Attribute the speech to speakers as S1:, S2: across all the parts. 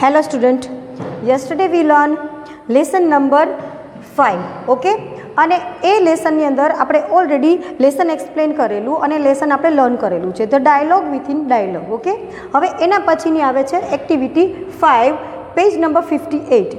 S1: Hello student, yesterday we learned lesson number 5. Okay, અને એ લેસનની અંદર આપણે ઓલરેડી લેસન એક્સપ્લેન કરેલું અને લેસન આપણે લર્ન કરેલું છે the dialogue within dialogue. Okay, હવે એના પછીની આવે છે એક્ટિવિટી 5, પેજ નંબર 58.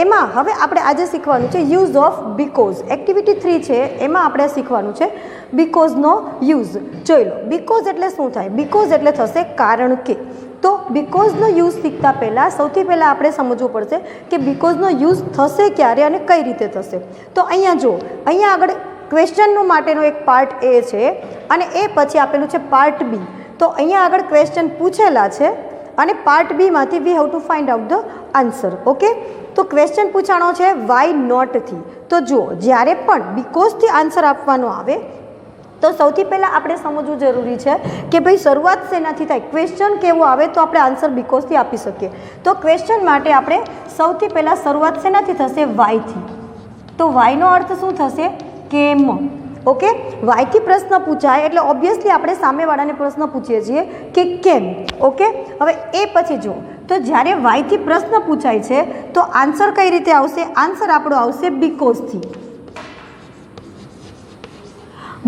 S1: એમાં હવે આપણે આજે શીખવાનું છે યુઝ ઓફ બીકોઝ. એક્ટિવિટી 3 છે એમાં આપણે શીખવાનું છે બીકોઝનો યુઝ. જોઈ લો, બીકોઝ એટલે શું થાય? બીકોઝ એટલે થશે કારણ કે. તો બીકોઝનો યુઝ શીખતા પહેલાં સૌથી પહેલાં આપણે સમજવું પડશે કે બીકોઝનો યુઝ થશે ક્યારે અને કઈ રીતે થશે. તો અહીંયા જો, અહીંયા આગળ ક્વેશ્ચનનું માટેનો એક પાર્ટ એ છે અને એ પછી આપેલું છે પાર્ટ બી. તો અહીંયા આગળ ક્વેશ્ચન પૂછેલા છે અને પાર્ટ બીમાંથી we have to find out the answer. Okay, તો ક્વેશ્ચન પૂછાણો છે વાય નોટથી. તો જુઓ, જ્યારે પણ બીકોઝથી આન્સર આપવાનો આવે તો સૌથી પહેલાં આપણે સમજવું જરૂરી છે કે ભાઈ શરૂઆત શેનાથી થાય? ક્વેશ્ચન કેવો આવે તો આપણે આન્સર બીકોઝથી આપી શકીએ. તો ક્વેશ્ચન માટે આપણે સૌથી પહેલાં શરૂઆત શેનાથી થશે? વાયથી. તો વાયનો અર્થ શું થશે? કેમ. ઓકે, વાયથી પ્રશ્ન પૂછાય એટલે ઓબ્વિયસલી આપણે સામેવાળાને પ્રશ્ન પૂછીએ છીએ કે કેમ. ઓકે, હવે એ પછી જુઓ, તો જ્યારે વાયથી પ્રશ્ન પૂછાય છે તો આન્સર કઈ રીતે આવશે? આન્સર આપણો આવશે બીકોઝથી.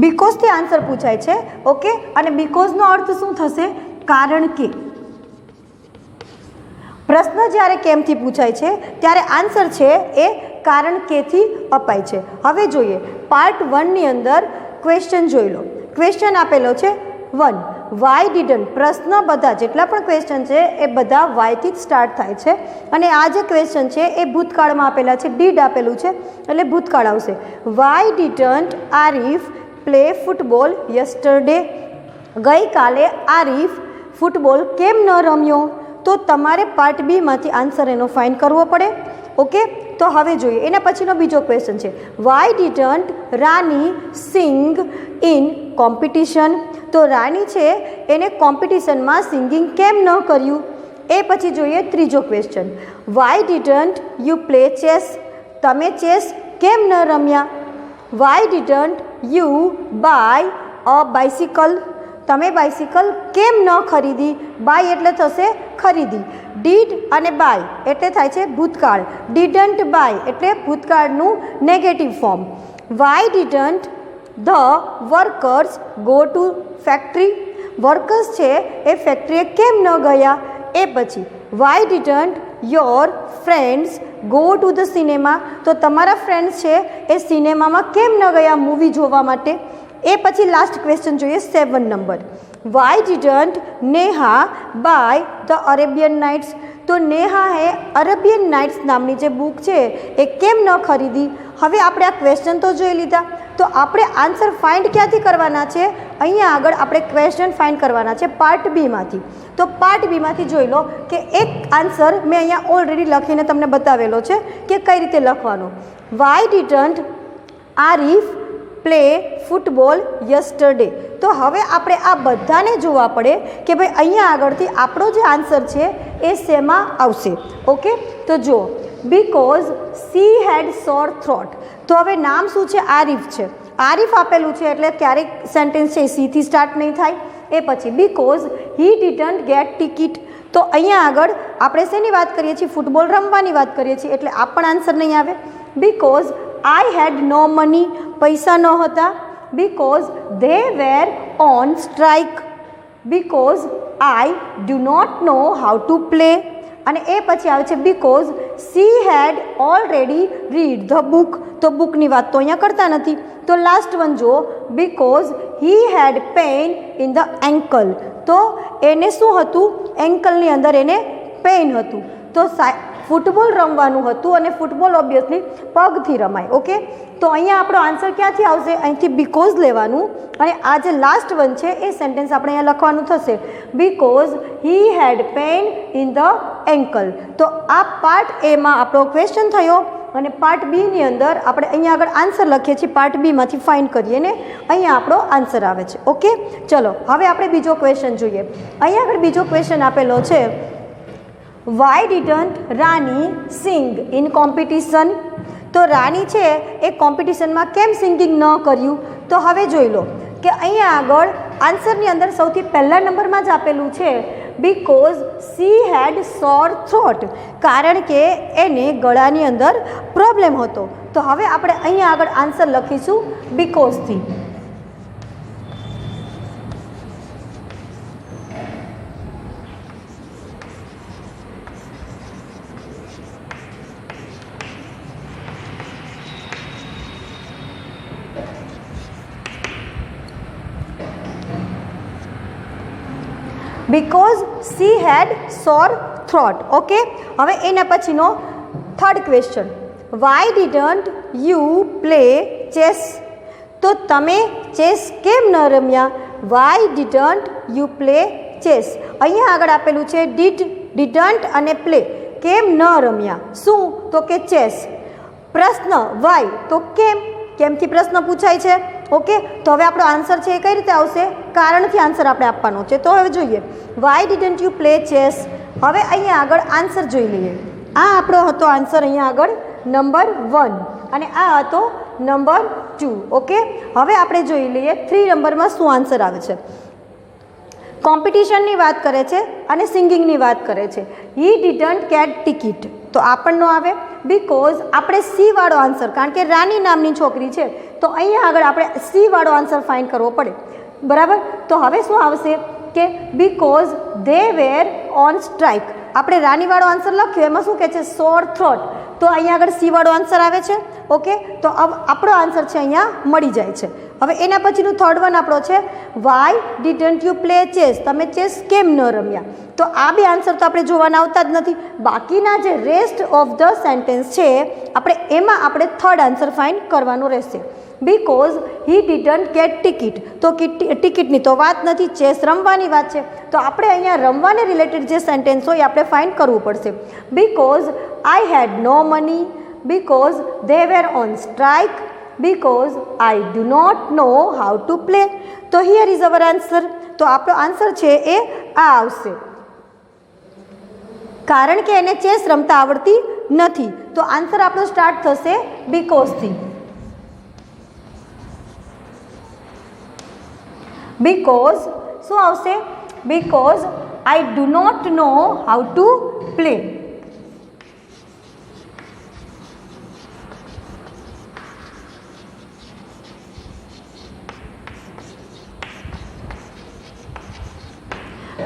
S1: બીકોઝથી આન્સર પૂછાય છે. ઓકે, અને બીકોઝનો અર્થ શું થશે? કારણ કે. પ્રશ્ન જ્યારે કેમથી પૂછાય છે ત્યારે આન્સર છે એ કારણ કેથી અપાય છે. હવે જોઈએ પાર્ટ 1ની અંદર ક્વેશ્ચન જોઈ લો. ક્વેશ્ચન આપેલો છે 1, વાય ડીડન્ટ. પ્રશ્ન બધા જેટલા પણ ક્વેશ્ચન છે એ બધા વાયથી જ સ્ટાર્ટ થાય છે અને આ જે ક્વેશ્ચન છે એ ભૂતકાળમાં આપેલા છે, ડીડ આપેલું છે એટલે ભૂતકાળ આવશે. Why didn't Arif play football yesterday. ગઈકાલે આરિફ ફૂટબોલ કેમ ન રમ્યો? તો તમારે પાર્ટ બીમાંથી આન્સર એનો ફાઇન્ડ કરવો પડે. ઓકે, તો હવે જોઈએ એના પછીનો બીજો ક્વેશ્ચન છે why didn't Rani sing in competition. તો રાની છે એને કોમ્પિટિશનમાં સિંગિંગ કેમ ન કર્યું? એ પછી જોઈએ ત્રીજો question why didn't you play chess. તમે ચેસ કેમ ન રમ્યા? Why didn't you buy a bicycle. તમે બાઇસિકલ કેમ ન ખરીદી? બાય એટલે થશે ખરીદી. ડીડ અને બાય એટલે થાય છે ભૂતકાળ. ડીડન્ટ બાય એટલે ભૂતકાળનું negative form. Why didn't the workers go to factory. Workers છે એ ફેક્ટરીએ કેમ ન ગયા? એ પછી why didn't your friends go to the cinema. તો તમારા ફ્રેન્ડ્સ છે એ સિનેમામાં કેમ ન ગયા મૂવી જોવા માટે? એ પછી લાસ્ટ ક્વેશ્ચન જોઈએ 7 number why didn't Neha buy the Arabian Nights. તો નેહાએ અરેબિયન નાઇટ્સ નામની જે બુક છે એ કેમ ન ખરીદી? હવે આપણે આ ક્વેશ્ચન તો જોઈ લીધા, તો આપણે આન્સર ફાઇન્ડ ક્યાંથી કરવાના છે? અહીંયા આગળ આપણે ક્વેશ્ચન ફાઇન્ડ કરવાના છે પાર્ટ બીમાંથી. તો પાર્ટ બીમાંથી જોઈ લો કે એક આન્સર મેં અહીંયા ઓલરેડી લખીને તમને બતાવેલો છે કે કઈ રીતે લખવાનો. Why didn't Arif play football yesterday. તો હવે આપણે આ બધાને જોવા પડે કે ભાઈ અહીંયા આગળથી આપણો જે આન્સર છે એ શેમાં આવશે. ઓકે, તો જુઓ બીકોઝ સી હેડ સોર થ્રોટ. તો હવે નામ શું છે? આરિફ છે. આરિફ આપેલું છે એટલે ક્યારેક સેન્ટેન્સ છે સીથી સ્ટાર્ટ નહીં થાય. એ પછી because he didn't get ticket. તો અહીંયા આગળ આપણે શેની વાત કરીએ છીએ? ફૂટબોલ રમવાની વાત કરીએ છીએ એટલે આ પણ આન્સર નહીં આવે. Because I had no money. પૈસા ન હતા. Because they were on strike. Because I do not know how to play. અને એ પછી આવે છે because she had already read the book. તો બુકની વાત તો અહીંયા કરતા નથી. તો લાસ્ટ વન જુઓ because he had pain in the ankle. તો એને શું હતું? એન્કલની અંદર એને પેઇન હતું. તો ફૂટબોલ રમવાનું હતું અને ફૂટબોલ ઓબ્વિયસલી પગથી રમાય. ઓકે, તો અહીંયા આપણો આન્સર ક્યાંથી આવશે? અહીંથી બીકોઝ લેવાનું અને આ જે લાસ્ટ વન છે એ સેન્ટેન્સ આપણે અહીંયા લખવાનું થશે because he had pain in the ankle. તો આ પાર્ટ એમાં આપણો ક્વેશ્ચન થયો અને પાર્ટ બીની અંદર આપણે અહીંયા આગળ આન્સર લખીએ છીએ. પાર્ટ બીમાંથી ફાઇન્ડ કરીએ ને અહીંયા આપણો આન્સર આવે છે. ઓકે, ચલો હવે આપણે બીજો ક્વેશ્ચન જોઈએ. અહીંયા આગળ બીજો ક્વેશ્ચન આપેલો છે why didn't Rani sing in competition. તો રાની છે એ કોમ્પિટિશનમાં કેમ સિંગિંગ ન કર્યું? તો હવે જોઈ લો કે અહીંયા આગળ આન્સરની અંદર સૌથી પહેલા નંબરમાં જ આપેલું છે બીકોઝ સી હેડ સોર થ્રોટ, કારણ કે એને ગળાની અંદર પ્રોબ્લેમ હતો. તો હવે આપણે અહીંયા આગળ આન્સર લખીશું બીકોઝથી. બીકોઝ સી હેડ સોર થ્રોટ. ઓકે, હવે એના પછીનો third question, Y didn't you play chess? તો તમે ચેસ કેમ ન રમ્યા? Y didn't you play chess? અહીંયા આગળ આપેલું છે ડિડન્ટ અને પ્લે. કેમ ન રમ્યા? શું? તો કે ચેસ. પ્રશ્ન વાય, તો કેમથી પ્રશ્ન પૂછાય છે. ઓકે, તો હવે આપણો આન્સર છે એ કઈ રીતે આવશે? કારણથી આન્સર આપણે આપવાનો છે. તો હવે જોઈએ, why didn't you play chess. હવે અહીંયા આગળ આન્સર જોઈ લઈએ. આ આપણો હતો આન્સર અહીંયા આગળ નંબર 1 અને આ હતો નંબર 2. ઓકે, હવે આપણે જોઈ લઈએ 3 નંબરમાં શું આન્સર આવે છે. કોમ્પિટિશનની વાત કરે છે અને સિંગિંગની વાત કરે છે. હી ડિડન્ટ ગેટ ટિકિટ, તો આપણનો આવે બીકોઝ આપણે સી વાળો આન્સર, કારણ કે રાની નામની છોકરી છે તો અહીંયા આગળ આપણે સી વાળો આન્સર ફાઇન્ડ કરવો પડે. બરાબર, તો હવે શું આવશે કે because they were on strike. આપણે રાનીવાળો આન્સર લખ્યો એમાં શું કહે છે? સોર થ્રોટ. તો અહીંયા આગળ સી વાળો આન્સર આવે છે. ઓકે, તો આપણો આન્સર છે અહીંયા મળી જાય છે. હવે એના પછીનું થર્ડ વન આપણો છે, Y didn't you play chess? તમે ચેસ કેમ ન રમ્યા? તો આ બે આન્સર તો આપણે જોવાના આવતા જ નથી. બાકીના જે રેસ્ટ ઓફ ધ સેન્ટેન્સ છે આપણે એમાં આપણે થર્ડ આન્સર ફાઇન્ડ કરવાનો રહેશે. Because he didn't get ticket, તો ટિકિટની તો વાત નથી, ચેસ રમવાની વાત છે. તો આપણે અહીંયા રમવાને રિલેટેડ જે સેન્ટેન્સ હોય એ આપણે ફાઇન્ડ કરવું પડશે. Because I had no money, because they were on strike, because I do not know how to play. તો હિયર ઇઝ અવર આન્સર. તો આપણો આન્સર છે એ આ આવશે, કારણ કે એને ચેસ રમતા આવડતી નથી. તો આન્સર આપણો સ્ટાર્ટ થશે બીકોઝથી. બીકોઝ શું આવશે? Because I do not know how to play.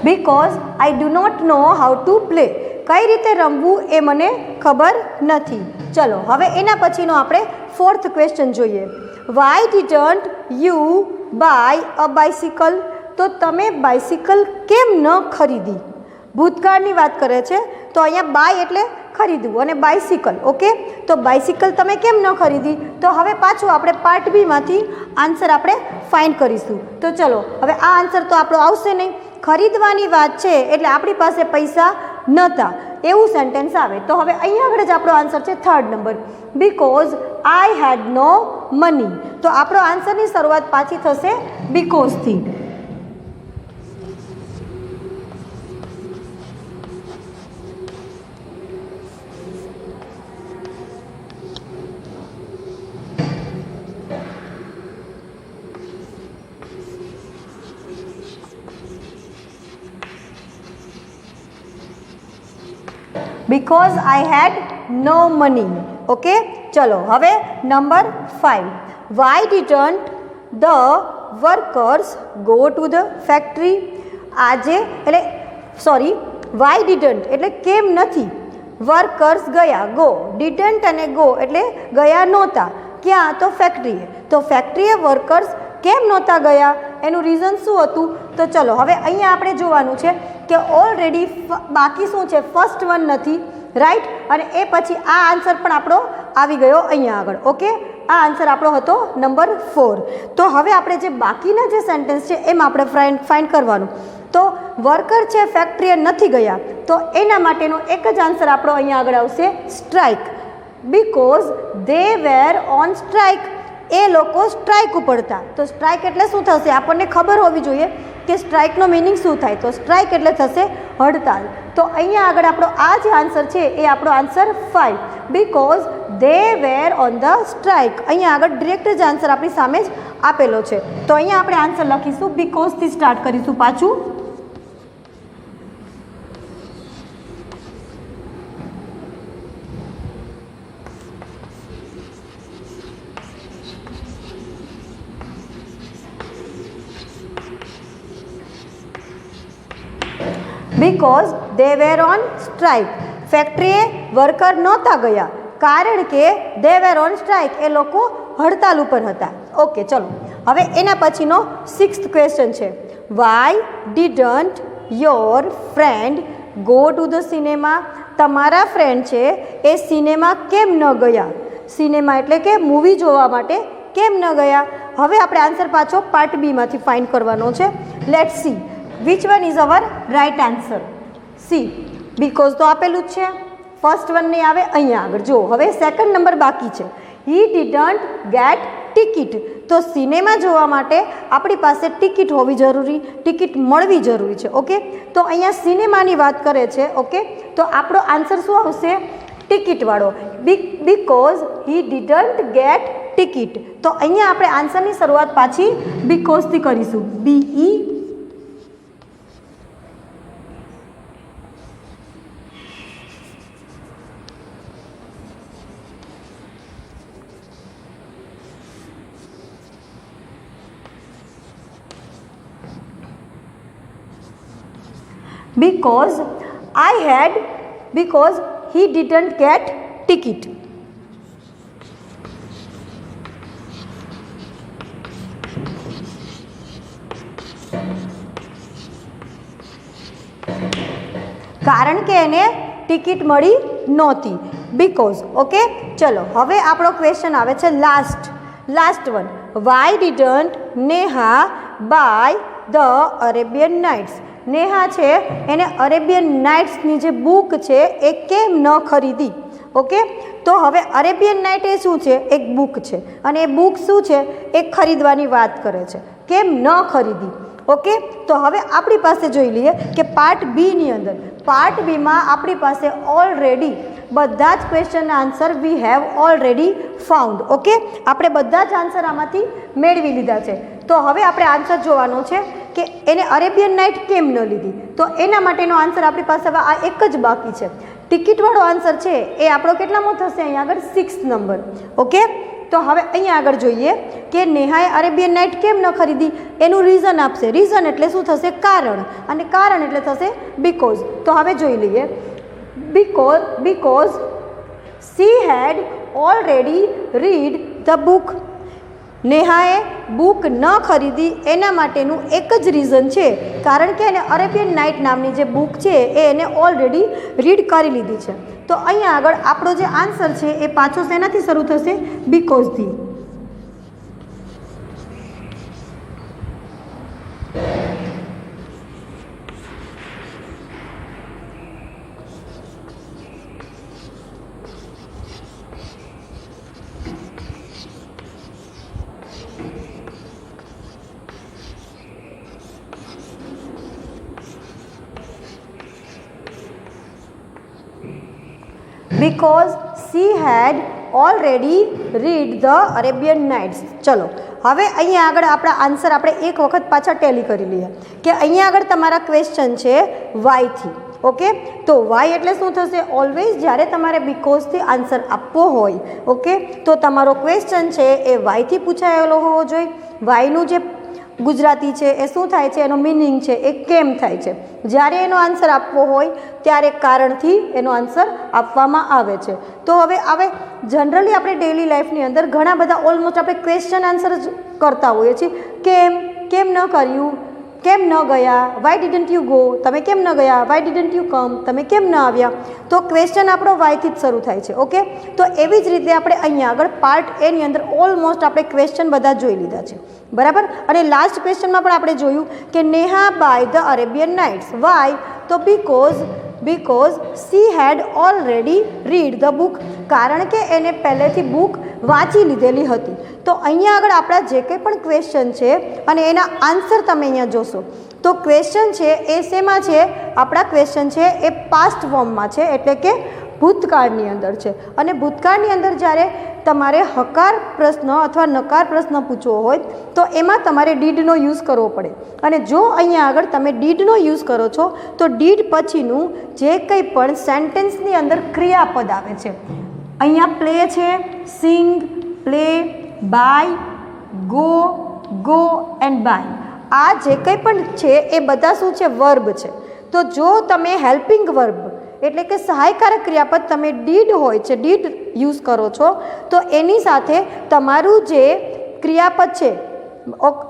S1: Because I do not know how to play. કઈ રીતે રમવું એ મને ખબર નથી. ચલો હવે એના પછીનો આપણે ફોર્થ ક્વેશ્ચન જોઈએ. Why didn't you buy a bicycle? તો તમે બાઇસિકલ કેમ ન ખરીદી? ભૂતકાળની વાત કરે છે તો અહીંયા બાય એટલે ખરીદવું અને બાઇસિકલ. ઓકે, તો બાઇસિકલ તમે કેમ ન ખરીદી? તો હવે પાછું આપણે પાર્ટ બીમાંથી આન્સર આપણે ફાઇન્ડ કરીશું. તો ચલો હવે આ આન્સર તો આપણો આવશે નહીં. ખરીદવાની વાત છે એટલે આપણી પાસે પૈસા નહોતા એવું સેન્ટેન્સ આવે. તો હવે અહીંયા આગળ જ આપણો આન્સર છે third number, because I had no money. તો આપણો આન્સરની શરૂઆત પાછી થશે બીકોઝથી. Because I had no money. Okay, ચલો હવે number 5, why didn't the workers go to the factory? આજે એટલે વાય ડિડન્ટ એટલે કેમ નથી, વર્કર્સ ગયા, ગો, ડિડન્ટ અને ગો એટલે ગયા નહોતા. ક્યાં? તો ફેક્ટરીએ. તો ફેક્ટરીએ વર્કર્સ કેમ નહોતા ગયા? એનું રીઝન શું હતું? તો ચલો હવે અહીંયા આપણે જોવાનું છે કે ઓલરેડી બાકી શું છે? ફર્સ્ટ વન નથી, રાઈટ? અને એ પછી આ આન્સર પણ આપણો આવી ગયો અહીંયા આગળ. ઓકે, આ આન્સર આપણો હતો નંબર 4. તો હવે આપણે જે બાકીના જે સેન્ટેન્સ છે એમાં આપણે ફાઇન્ડ કરવાનું. તો વર્કર છે ફેક્ટરીએ નથી ગયા, તો એના માટેનો એક જ આન્સર આપણો અહીંયા આગળ આવશે strike. Because they were on strike. એ લોકો સ્ટ્રાઇક ઉપર હતા. તો સ્ટ્રાઇક એટલે શું થશે? આપણને ખબર હોવી જોઈએ કે સ્ટ્રાઇકનો મિનિંગ શું થાય. તો સ્ટ્રાઇક એટલે થશે હડતાલ. તો અહીંયા આગળ આપણો આ જે આન્સર છે એ આપણો answer 5, because they were on the strike. અહીંયા આગળ ડિરેક્ટ જ આન્સર આપણી સામે જ આપેલો છે. તો અહીંયા આપણે આન્સર લખીશું બીકોઝથી સ્ટાર્ટ કરીશું પાછું. Because they were on strike. ફેક્ટરીએ વર્કર નહોતા ગયા કારણ કે દે વેર ઓન સ્ટ્રાઇક, એ લોકો હડતાલ ઉપર હતા. ઓકે, ચલો હવે એના પછીનો 6th ક્વેશ્ચન છે, why didn't your friend go to the cinema. તમારા ફ્રેન્ડ છે એ સિનેમા કેમ ન ગયા? સિનેમા એટલે કે મૂવી જોવા માટે કેમ ન ગયા? હવે આપણે આન્સર પાછો પાર્ટ બીમાંથી ફાઇન્ડ કરવાનો છે. Let's see which one is our right answer. C, because તો આપેલું જ છે, ફર્સ્ટ વન નહીં આવે. અહીંયા આગળ જો, હવે સેકન્ડ નંબર બાકી છે, હી ડીડન્ટ ગેટ ટિકિટ. તો સિનેમા જોવા માટે આપણી પાસે ટિકિટ હોવી જરૂરી, ટિકિટ મળવી જરૂરી છે. ઓકે, તો અહીંયા સિનેમાની વાત કરે છે. ઓકે, તો આપણો આન્સર શું આવશે? ટિકિટવાળો. Because he didn't get ticket. તો અહીંયા આપણે આન્સરની શરૂઆત પાછી બીકોઝથી કરીશું. BE because he didn't get ticket. કારણ કે એને ટિકિટ મળી નહોતી. બીકોઝ. ઓકે, ચલો હવે આપણો ક્વેશ્ચન આવે છે last one, why didn't Neha buy the Arabian Nights. Neha છે એને અરેબિયન નાઇટ્સની જે બુક છે એ કેમ ન ખરીદી? ઓકે, તો હવે અરેબિયન નાઇટ એ શું છે? એક બુક છે, અને એ બુક શું છે? એ ખરીદવાની વાત કરે છે. કેમ ન ખરીદી? ઓકે, તો હવે આપણી પાસે જોઈ લઈએ કે પાર્ટ બીની અંદર, પાર્ટ બીમાં આપણી પાસે ઓલરેડી બધા જ ક્વેશ્ચનના answer we have already found. Okay, આપણે બધા જ આન્સર આમાંથી મેળવી લીધા છે. તો હવે આપણે આન્સર જોવાનો છે કે એને અરેબિયન નાઇટ કેમ ન લીધી. તો એના માટેનો આન્સર આપણી પાસે હવે આ એક જ બાકી છે. ટિકિટવાળો આન્સર છે એ આપણો કેટલામો થશે? અહીંયા આગળ 6th નંબર. ઓકે, તો હવે અહીંયા આગળ જોઈએ કે નેહાએ અરેબિયન નાઇટ કેમ ન ખરીદી, એનું રીઝન આપશે. રીઝન એટલે શું થશે? કારણ, અને કારણ એટલે થશે બીકોઝ. તો હવે જોઈ લઈએ, because she had already read the book. નેહાએ બુક ન ખરીદી એના માટેનું એક જ રીઝન છે, કારણ કે એને અરેબિયન નાઇટ નામની જે બુક છે એ એને ઓલરેડી રીડ કરી લીધી છે. તો અહીંયા આગળ આપણો જે આન્સર છે એ પાછો શેનાથી શરૂ થશે? બીકોઝથી. because she had already read the Arabian Nights. ચલો હવે અહીંયા આગળ આપણા આન્સર આપણે એક વખત પાછા ટેલી કરી લઈએ કે અહીંયા આગળ તમારા ક્વેશ્ચન છે વાયથી. ઓકે, તો વાય એટલે શું થશે? ઓલવેઝ જ્યારે તમારે બીકોઝથી આન્સર આપવો હોય, ઓકે, તો તમારો ક્વેશ્ચન છે એ વાયથી પૂછાયેલો હોવો જોઈએ. વાયનું જે ગુજરાતી છે એ શું થાય છે? એનો મિનિંગ છે એ કેમ થાય છે. જ્યારે એનો આન્સર આપવો હોય ત્યારે કારણથી એનો આન્સર આપવામાં આવે છે. તો હવે જનરલી આપણે ડેઇલી લાઈફની અંદર ઘણા બધા ઓલમોસ્ટ આપણે ક્વેશ્ચન આન્સર જ કરતા હોઈએ છીએ. કેમ ન કર્યું, કેમ ન ગયા, વાય ડીડન્ટ યુ ગો, તમે કેમ ન ગયા, વાય ડીડન્ટ યુ કમ, તમે કેમ ન આવ્યા. તો ક્વેશ્ચન આપણો વાયથી જ શરૂ થાય છે. ઓકે, તો એવી જ રીતે આપણે અહીંયા આગળ પાર્ટ એની અંદર ઓલમોસ્ટ આપણે ક્વેશ્ચન બધા જોઈ લીધા છે, બરાબર. અને લાસ્ટ ક્વેશ્ચનમાં પણ આપણે જોયું કે Neha buy the Arabian Nights. Why? તો because she had already read the book. કારણ કે એને પહેલેથી બુક વાંચી લીધેલી હતી. તો અહીંયા આગળ આપણા જે કંઈ પણ ક્વેશ્ચન છે અને એના આન્સર તમે અહીંયા જોશો તો ક્વેશ્ચન છે એ શેમાં છે? આપણા ક્વેશ્ચન છે એ પાસ્ટ ફોર્મમાં છે, એટલે કે ભૂતકાળની અંદર છે. અને ભૂતકાળની અંદર જ્યારે તમારે હકાર પ્રશ્ન અથવા નકાર પ્રશ્ન પૂછવો હોય તો એમાં તમારે ડીડનો યુઝ કરવો પડે. અને જો અહીંયા આગળ તમે ડીડનો યુઝ કરો છો તો ડીડ પછીનું જે કંઈ પણ સેન્ટેન્સની અંદર ક્રિયાપદ આવે છે, અહીંયા પ્લે છે, sing, play, buy, go and buy, આ જે કંઈ પણ છે એ બધા શું છે? વર્બ છે. તો જો તમે હેલ્પિંગ વર્બ એટલે કે સહાયકારક ક્રિયાપદ તમે ડીડ હોય છે, ડીડ યુઝ કરો છો, તો એની સાથે તમારું જે ક્રિયાપદ છે,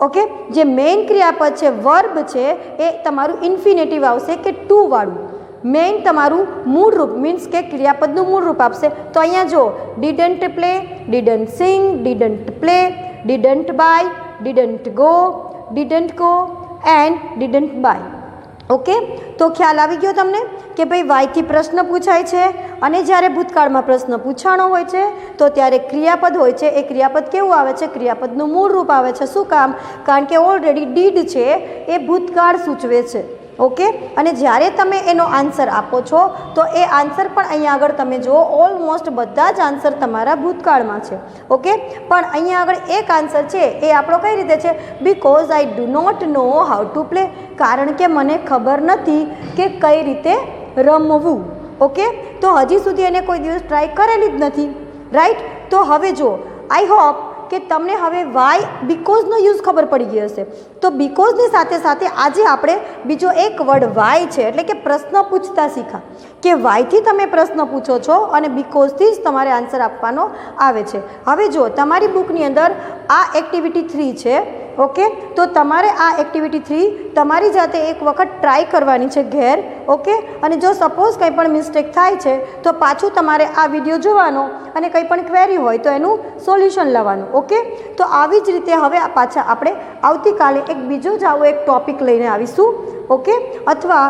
S1: ઓકે, જે મેઇન ક્રિયાપદ છે, વર્બ છે, એ તમારું ઇન્ફિનેટિવ આવશે કે ટુ વાળું. મેઇન તમારું મૂળ રૂપ મીન્સ કે ક્રિયાપદનું મૂળ રૂપ આપશે. તો અહીંયા જો didn't play, didn't sing, didn't play, didn't buy, didn't go and didn't buy. Okay, તો ખ્યાલ આવી ગયો તમને કે ભાઈ વાયથી પ્રશ્ન પૂછાય છે અને જ્યારે ભૂતકાળમાં પ્રશ્ન પૂછાણો હોય છે તો ત્યારે ક્રિયાપદ હોય છે, એ ક્રિયાપદ કેવું આવે છે? ક્રિયાપદનું મૂળ રૂપ આવે છે. શું કામ? કારણ કે ઓલરેડી ડીડ છે એ ભૂતકાળ સૂચવે છે. ઓકે, અને જ્યારે તમે એનો આન્સર આપો છો તો એ આન્સર પણ અહીંયા આગળ તમે જુઓ ઓલમોસ્ટ બધા જ આન્સર તમારા ભૂતકાળમાં છે. ઓકે, પણ અહીંયા આગળ એક આન્સર છે એ આપણો કઈ રીતે છે? Because I do not know how to play, કારણ કે મને ખબર નથી કે કઈ રીતે રમવું. ઓકે, તો હજી સુધી એને કોઈ દિવસ ટ્રાય કરેલી જ નથી, રાઈટ? તો હવે જો આઈ હોપ કે તમને હવે વાય બીકોઝનો યુઝ ખબર પડી ગઈ હશે. તો બીકોઝની સાથે સાથે આજે આપણે બીજો એક વર્ડ વાય છે એટલે કે પ્રશ્ન પૂછતા શીખા કે વાયથી તમે પ્રશ્ન પૂછો છો અને બીકોઝથી જ તમારે આન્સર આપવાનો આવે છે. હવે જો તમારી બુકની અંદર આ એક્ટિવિટી 3 છે. ઓકે, તો તમારે આ એક્ટિવિટી 3 તમારી જાતે એક વખત ટ્રાય કરવાની છે ઘેર. ઓકે, અને જો સપોઝ કંઈ પણ મિસ્ટેક થાય છે તો પાછું તમારે આ વિડીયો જોવાનો અને કંઈ પણ ક્વેરી હોય તો એનું સોલ્યુશન લાવવાનું. ઓકે, તો આવી જ રીતે હવે પાછા આપણે આવતીકાલે એક બીજો જ આવો એક ટોપિક લઈને આવીશું. ઓકે, અથવા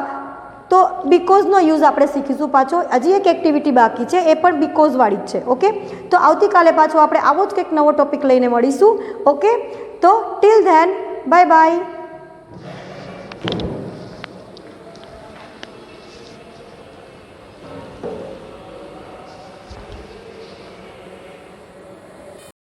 S1: તો બીકોઝનો યુઝ આપણે શીખીશું પાછો. હજી એક એક્ટિવિટી બાકી છે એ પણ બીકોઝવાળી જ છે. ઓકે, તો આવતીકાલે પાછો આપણે આવો જ કંઈક નવો ટોપિક લઈને મળીશું. ઓકે, તો ટિલ ધેન બાય બાય.